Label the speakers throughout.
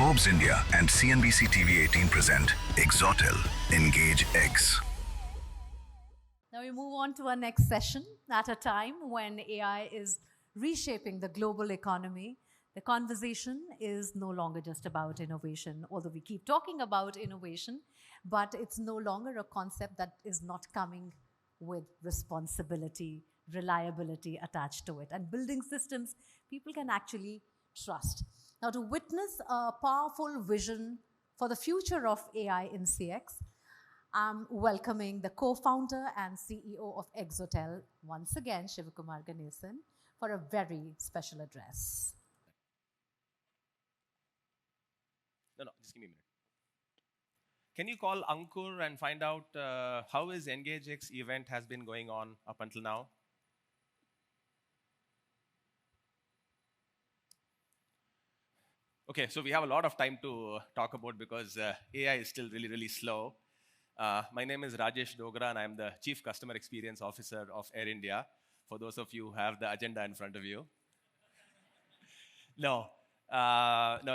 Speaker 1: Forbes India and CNBC-TV18 present Exotel, EngageX.
Speaker 2: Now we move on to our next session. At a time when AI is reshaping the global economy, the conversation is no longer just about innovation, although we keep talking about innovation, but it's no longer a concept that is not coming with responsibility, reliability attached to it, and building systems people can actually trust. Now, to witness a powerful vision for the future of AI in CX, I'm welcoming the co-founder and CEO of Exotel, once again, Shivakumar Ganesan, for a very special address.
Speaker 3: No, just give me a minute. Can you call Ankur and find out how his EngageX event has been going on up until now? Okay, so we have a lot of time to talk about because AI is still really, really slow. My name is Rajesh Dogra and I'm the Chief Customer Experience Officer of Air India, for those of you who have the agenda in front of you. No,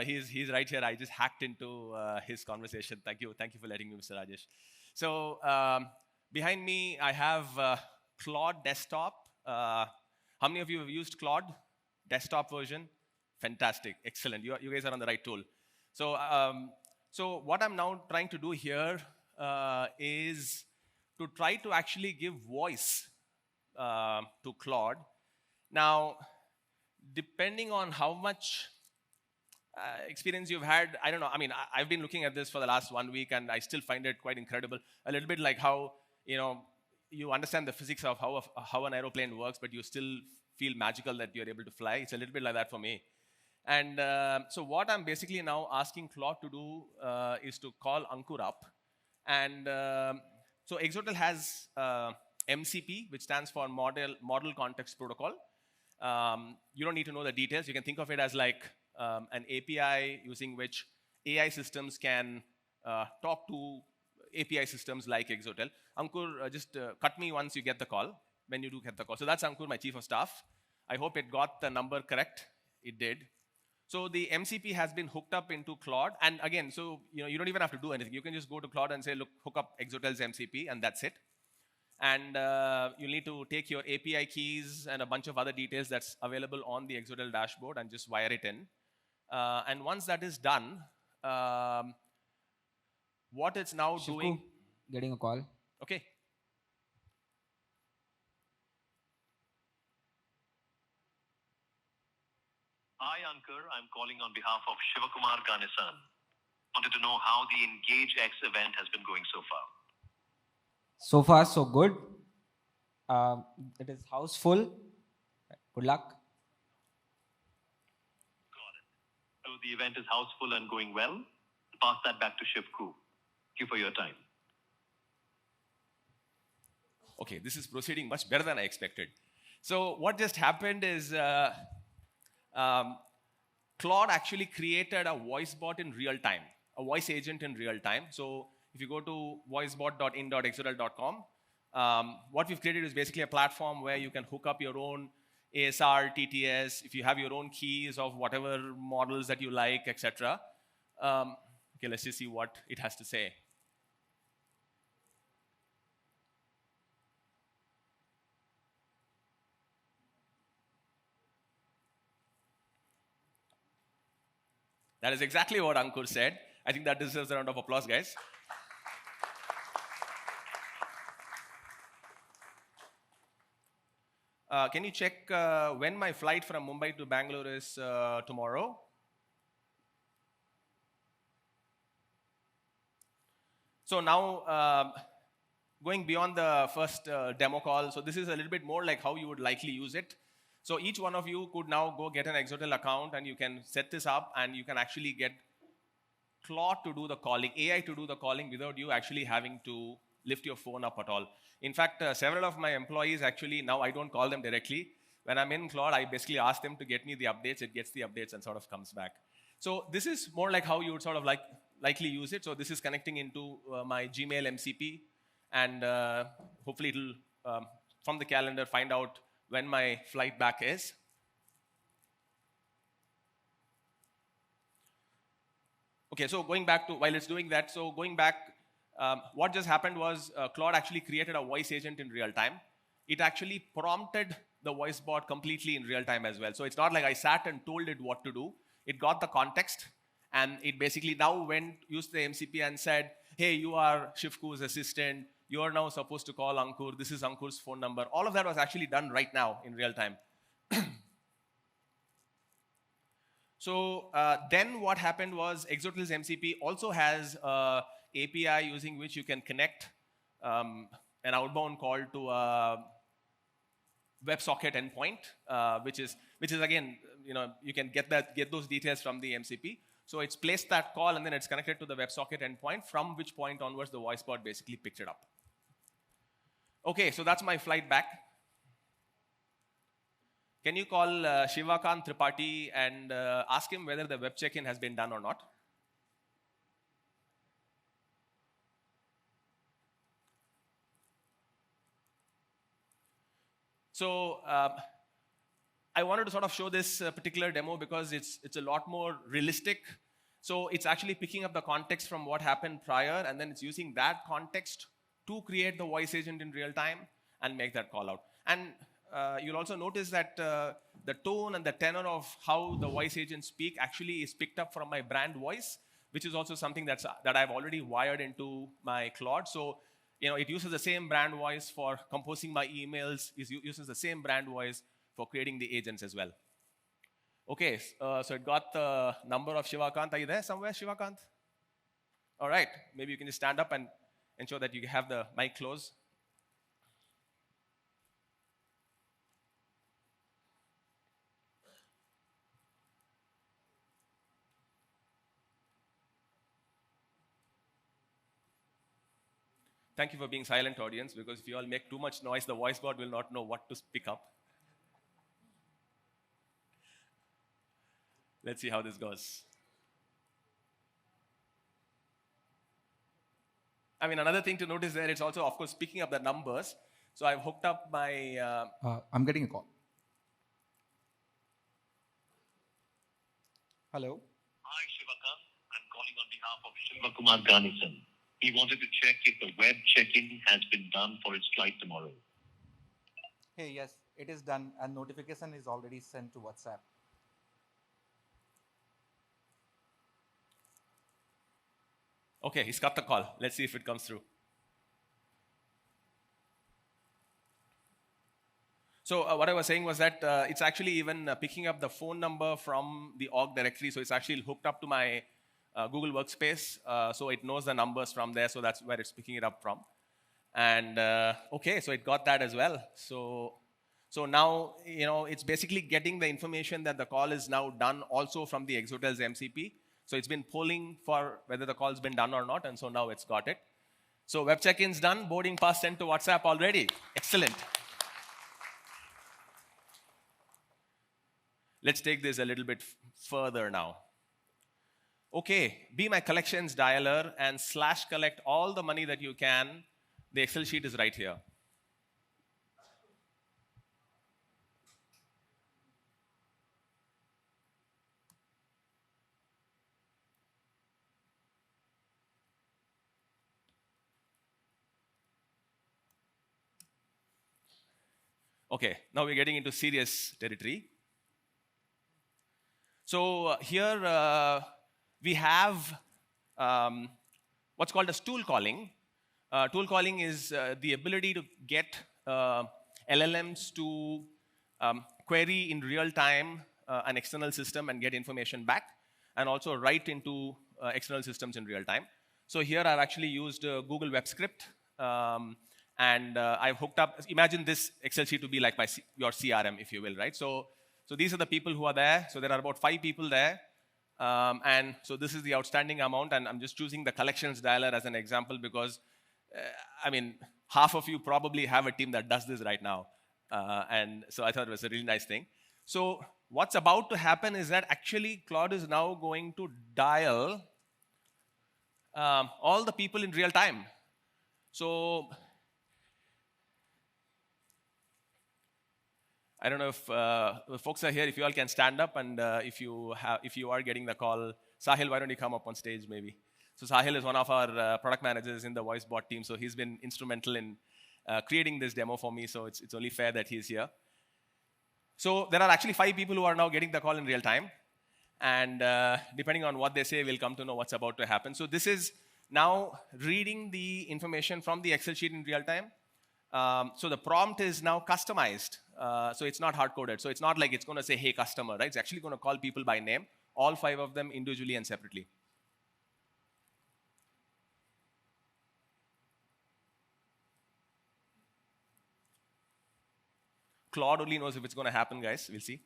Speaker 3: he's right here. I just hacked into his conversation. Thank you for letting me, Mr. Rajesh. So behind me, I have Claude Desktop. How many of you have used Claude Desktop version? Fantastic, excellent. You guys are on the right tool. So, so what I'm now trying to do here is to try to actually give voice to Claude. Now, depending on how much experience you've had, I don't know. I mean, I've been looking at this for the last 1 week, and I still find it quite incredible. A little bit like how you understand the physics of how an aeroplane works, but you still feel magical that you're able to fly. It's a little bit like that for me. And so what I'm basically now asking Claude to do is to call Ankur up. And so Exotel has MCP, which stands for Model Context Protocol. You don't need to know the details. You can think of it as like an API using which AI systems can talk to API systems like Exotel. Ankur, just cut me once you get the call, when you do get the call. So that's Ankur, my Chief of Staff. I hope it got the number correct. It did. So the MCP has been hooked up into Claude. And again, so you don't even have to do anything. You can just go to Claude and say, look, hook up Exotel's MCP, and that's it. And you'll need to take your API keys and a bunch of other details that's available on the Exotel dashboard and just wire it in. And once that is done, what it's now doing...
Speaker 4: Getting a call.
Speaker 3: Okay.
Speaker 5: Hi, Ankur. I'm calling on behalf of Shivakumar Ganesan. Wanted to know how the EngageX event has been going so far.
Speaker 4: So far, so good. It is house full. Good luck.
Speaker 5: Got it. So the event is house full and going well. Pass that back to Shivku. Thank you for your time.
Speaker 3: Okay, this is proceeding much better than I expected. So what just happened is Claude actually created a voice bot in real time, a voice agent in real time. So if you go to voicebot.in.exotel.com, what we've created is basically a platform where you can hook up your own ASR, TTS, if you have your own keys of whatever models that you like, etc. Okay, let's just see what it has to say. That is exactly what Ankur said. I think that deserves a round of applause, guys. Can you check when my flight from Mumbai to Bangalore is tomorrow? So now, going beyond the first demo call, so this is a little bit more like how you would likely use it. So each one of you could now go get an Exotel account and you can set this up and you can actually get Claude to do the calling, AI to do the calling without you actually having to lift your phone up at all. In fact, several of my employees actually, now I don't call them directly. When I'm in Claude, I basically ask them to get me the updates. It gets the updates and sort of comes back. So this is more like how you would sort of likely use it. So this is connecting into my Gmail MCP and hopefully it'll, from the calendar, find out when my flight back is. Okay, so going back to, while it's doing that, so going back, what just happened was Claude actually created a voice agent in real time. It actually prompted the voice bot completely in real time as well. So it's not like I sat and told it what to do. It got the context, and it basically now used the MCP and said, hey, you are Shivku's assistant. You are now supposed to call Ankur. This is Ankur's phone number. All of that was actually done right now in real time. So then what happened was Exotel's MCP also has an API using which you can connect an outbound call to a WebSocket endpoint, which is again, you can get those details from the MCP. So it's placed that call and then it's connected to the WebSocket endpoint, from which point onwards the voice bot basically picked it up. Okay, so that's my flight back. Can you call Shivakant Tripathi and ask him whether the web check-in has been done or not? So I wanted to sort of show this particular demo because it's a lot more realistic. So it's actually picking up the context from what happened prior, and then it's using that context to create the voice agent in real time and make that call out. And you'll also notice that the tone and the tenor of how the voice agents speak actually is picked up from my brand voice, which is also something that I've already wired into my Claude. So it uses the same brand voice for composing my emails. It uses the same brand voice for creating the agents as well. Okay, so it got the number of Shivakant. Are you there somewhere, Shivakant? All right, maybe you can just stand up and ensure that you have the mic closed. Thank you for being silent, audience, because if you all make too much noise, the voice bot will not know what to pick up. Let's see how this goes. I mean, another thing to notice there, it's also, of course, picking up the numbers. So I've hooked up my...
Speaker 6: I'm getting a call. Hello?
Speaker 5: Hi, Shivakant. I'm calling on behalf of Shivakumar Ganesan. He wanted to check if the web check-in has been done for his flight tomorrow.
Speaker 6: Hey, yes, it is done and notification is already sent to WhatsApp.
Speaker 3: Okay, he's got the call. Let's see if it comes through. So what I was saying was that it's actually even picking up the phone number from the org directory. So it's actually hooked up to my Google Workspace. So it knows the numbers from there. So that's where it's picking it up from. And okay, so it got that as well. So now, it's basically getting the information that the call is now done also from the Exotel's MCP. So it's been polling for whether the call's been done or not. And so now it's got it. So web check-in's done. Boarding pass sent to WhatsApp already. Excellent. Let's take this a little bit further now. Okay, be my collections dialer and / collect all the money that you can. The Excel sheet is right here. Okay, now we're getting into serious territory. So here we have what's called as tool calling. Tool calling is the ability to get LLMs to query in real time an external system and get information back, and also write into external systems in real time. So here I've actually used Google Web Script, and I've hooked up, imagine this Excel sheet to be like your CRM, if you will, right? So these are the people who are there. So there are about 5 people there. And so this is the outstanding amount, and I'm just choosing the collections dialer as an example because, I mean, half of you probably have a team that does this right now. And so I thought it was a really nice thing. So what's about to happen is that actually Claude is now going to dial all the people in real time. So I don't know if the folks are here, if you all can stand up, and if you are getting the call, Sahil, why don't you come up on stage maybe? So Sahil is one of our product managers in the voice bot team, so he's been instrumental in creating this demo for me, so it's only fair that he's here. So there are actually 5 people who are now getting the call in real time, and depending on what they say, we'll come to know what's about to happen. So this is now reading the information from the Excel sheet in real time. So the prompt is now customized. So it's not hard-coded. So it's not like it's going to say, hey, customer, right? It's actually going to call people by name, all 5 of them individually and separately. Claude only knows if it's going to happen, guys. We'll see.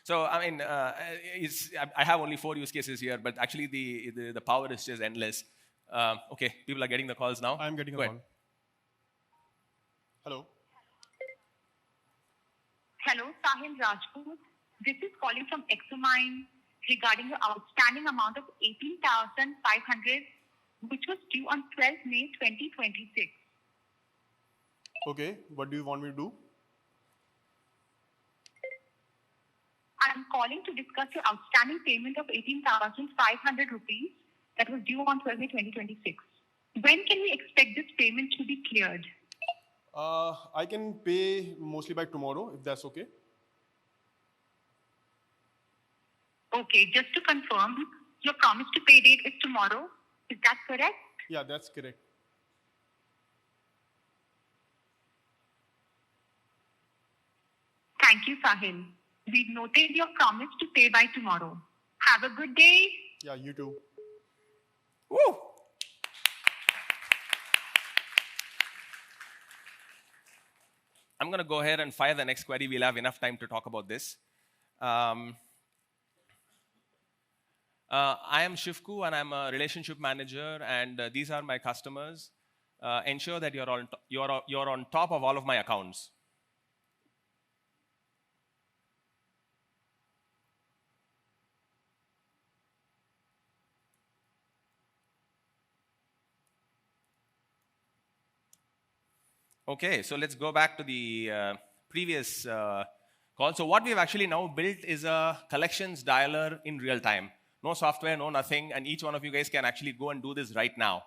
Speaker 3: So, I mean, I have only 4 use cases here, but actually the power is just endless. Okay, people are getting the calls now.
Speaker 7: I'm getting a call. Hello.
Speaker 8: Hello, Sahil Rajput. This is calling from Exomine regarding the outstanding amount of 18,500, which was due on 12 May 2026.
Speaker 7: Okay, what do you want me to do?
Speaker 8: I'm calling to discuss your outstanding payment of 18,500 rupees that was due on 12 May 2026. When can we expect this payment to be cleared?
Speaker 7: I can pay mostly by tomorrow, if that's okay.
Speaker 8: Okay, just to confirm, your promise to pay date is tomorrow. Is that correct?
Speaker 7: Yeah, that's correct.
Speaker 8: Thank you, Sahil. We've noted your promise to pay by tomorrow. Have a good day.
Speaker 7: Yeah, you too.
Speaker 3: Woo! I'm going to go ahead and fire the next query. We'll have enough time to talk about this. I am Shivku, and I'm a relationship manager, and these are my customers. Ensure that you're on top of all of my accounts. Okay, so let's go back to the previous call. So what we've actually now built is a collections dialer in real time. No software, no nothing, and each one of you guys can actually go and do this right now.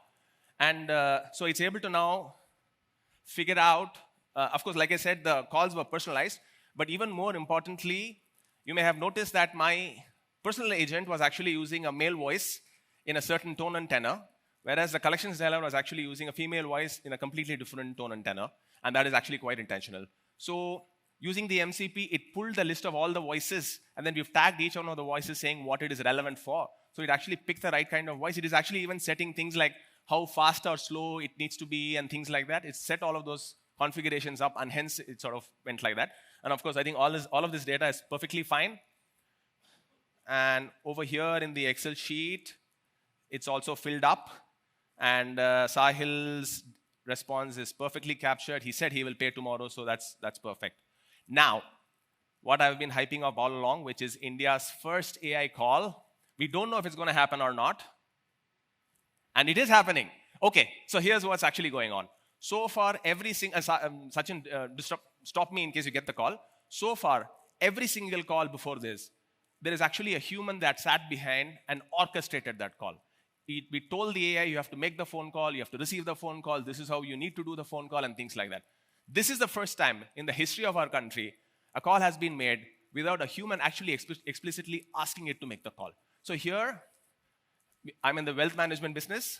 Speaker 3: And so it's able to now figure out, of course, like I said, the calls were personalized, but even more importantly, you may have noticed that my personal agent was actually using a male voice in a certain tone and tenor, whereas the collections dialer was actually using a female voice in a completely different tone and tenor, and that is actually quite intentional. So using the MCP, it pulled the list of all the voices, and then we've tagged each one of the voices saying what it is relevant for. So it actually picked the right kind of voice. It is actually even setting things like how fast or slow it needs to be and things like that. It set all of those configurations up, and hence it sort of went like that. And of course, I think all of this data is perfectly fine. And over here in the Excel sheet, it's also filled up. And Sahil's response is perfectly captured. He said he will pay tomorrow, so that's perfect. Now, what I've been hyping up all along, which is India's first AI call. We don't know if it's going to happen or not. And it is happening. Okay, so here's what's actually going on. So far, every single... Sachin, stop me in case you get the call. So far, every single call before this, there is actually a human that sat behind and orchestrated that call. We told the AI, you have to make the phone call, you have to receive the phone call, this is how you need to do the phone call, and things like that. This is the first time in the history of our country a call has been made without a human actually explicitly asking it to make the call. So here, I'm in the wealth management business.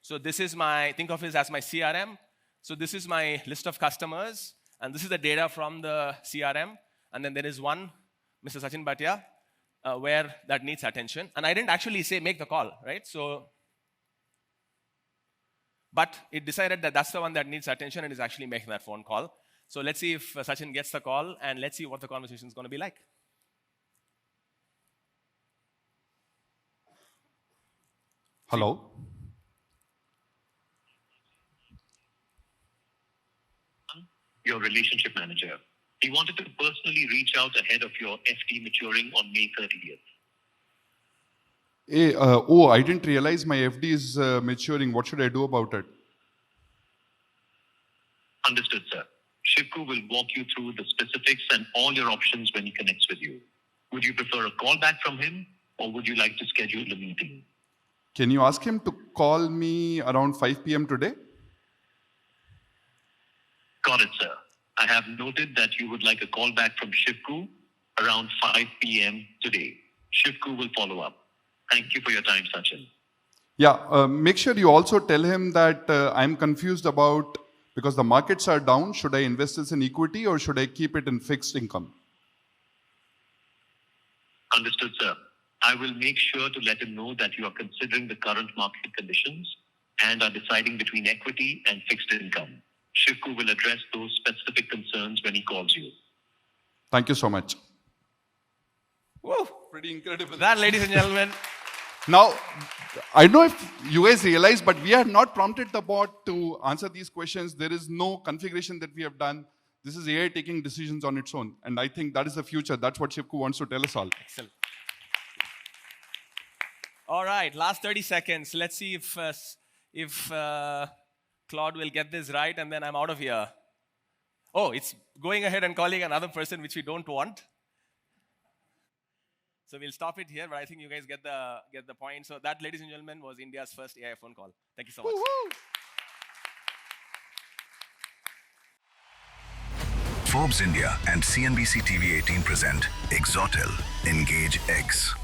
Speaker 3: So this is think of it as my CRM. So this is my list of customers, and this is the data from the CRM. And then there is one, Mr. Sachin Bhatia, where that needs attention. And I didn't actually say make the call, right? So, but it decided that that's the one that needs attention and is actually making that phone call. So let's see if Sachin gets the call, and let's see what the conversation is going to be like.
Speaker 7: Hello.
Speaker 5: Your relationship manager. He wanted to personally reach out ahead of your FD maturing on May 30th.
Speaker 9: Hey, I didn't realize my FD is maturing. What should I do about it?
Speaker 5: Understood, sir. Shivku will walk you through the specifics and all your options when he connects with you. Would you prefer a call back from him, or would you like to schedule a meeting?
Speaker 9: Can you ask him to call me around 5 p.m. today?
Speaker 5: Got it, sir. I have noted that you would like a call back from Shivku around 5 p.m. today. Shivku will follow up. Thank you for your time, Sachin.
Speaker 9: Yeah, make sure you also tell him that I'm confused about, because the markets are down, should I invest this in equity or should I keep it in fixed income?
Speaker 5: Understood, sir. I will make sure to let him know that you are considering the current market conditions and are deciding between equity and fixed income. Shivku will address those specific concerns when he calls you.
Speaker 9: Thank you so much.
Speaker 3: Woo!
Speaker 9: Pretty incredible.
Speaker 3: That, ladies and gentlemen.
Speaker 9: Now, I don't know if you guys realize, but we have not prompted the bot to answer these questions. There is no configuration that we have done. This is AI taking decisions on its own. And I think that is the future. That's what Shivku wants to tell us all.
Speaker 3: Excellent. All right, last 30 seconds. Let's see if Claude will get this right, and then I'm out of here. Oh, it's going ahead and calling another person, which we don't want. So we'll stop it here, but I think you guys get the point. So that, ladies and gentlemen, was India's first AI phone call. Thank you so much.
Speaker 9: Woo-hoo!
Speaker 1: Forbes India and CNBC-TV18 present Exotel, EngageX.